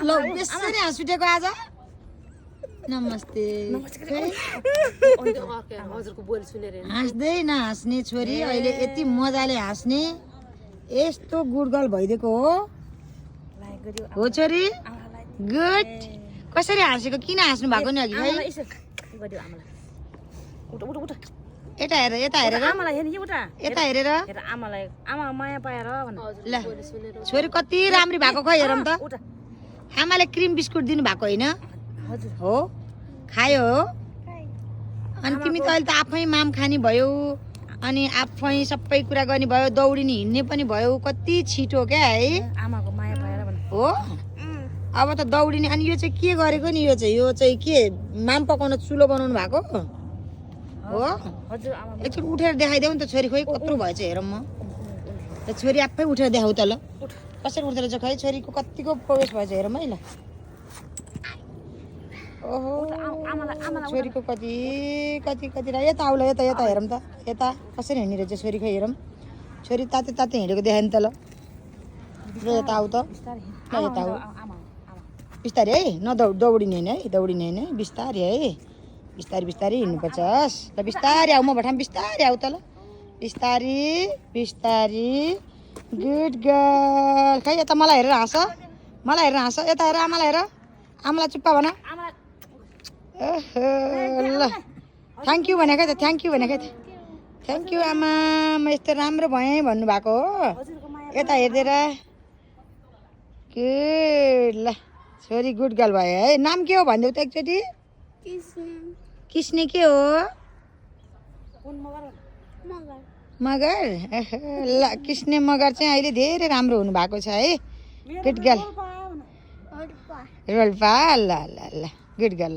ल बेसरी हाँस उठेको आज नमस्ते हजुरको बोली सुनेर हाँस्दै नहाँस्ने छोरी अहिले यति मजाले हाँस्ने यस्तो गुड गर्ल भइदिएको हो छोरी गुड कसरी हाँसेको किन हाँस्नु भएको नि अघि खै यता हेरेर यता हेरेर यता हेरेर आमा माया पाएर ल छोरी कति राम्री भएको खै हेरौँ त आमाले क्रिम बिस्कुट दिनु भएको होइन हो खायो हो अनि तिमी त अहिले त आफै माम खाने भयो अनि आफै सबै कुरा गर्ने भयो दौडिने हिँड्ने पनि भयो कति छिटो क्या है आमाको माया पाएर हो अब त दौडिने अनि यो चाहिँ के गरेको नि यो चाहिँ के माम पकाउन चुलो बनाउनु भएको हो हजुर आमा एकछिन उठेर देखाइदेऊ नि त छोरी खोइ कत्रो भएछ हेरौँ म ल छोरी आफै उठेर देखाउ त ल कसरी उठ्दो रहेछ खै छोरीको कतिको प्रोग्रेस भएछ हेरौँ है ल ओहो छोरीको कति कति कति यता आउला यता यता हेरौँ त यता कसरी हिँड्ने रहेछ छोरी खै हेरौँ छोरी ताते ताते हिँडेको देखायो नि त ल यता आऊ त ल यता आऊ बिस्तारै है दौडिने होइन है दौडिने होइन है बिस्तारै है बिस्तारै बिस्तारै हिँड्नुपर्छ ल बिस्तारै आऊ म भठाम बिस्तारै आऊ त ल बिस्तारै बिस्तारै गुड गर्ल खै यता मलाई हेरेर हाँस यता हेर आमालाई हेर आमालाई चुप्पा भन ल थ्याङ्क यू भनेको त थ्याङ्क यू भनेको त थ्याङ्क यू आमा म यस्तो राम्रो भएँ भन्नुभएको हो यता हेरिदिएर गुड ल छोरी गुड गर्ल भयो है नाम के हो भनिदेऊ त एकचोटि किस्ने के हो मगर ल किस्ने मगर चाहिँ अहिले धेरै राम्रो हुनुभएको छ है गुड गर्ल रोल्पा ल ल ल गुड गर्ल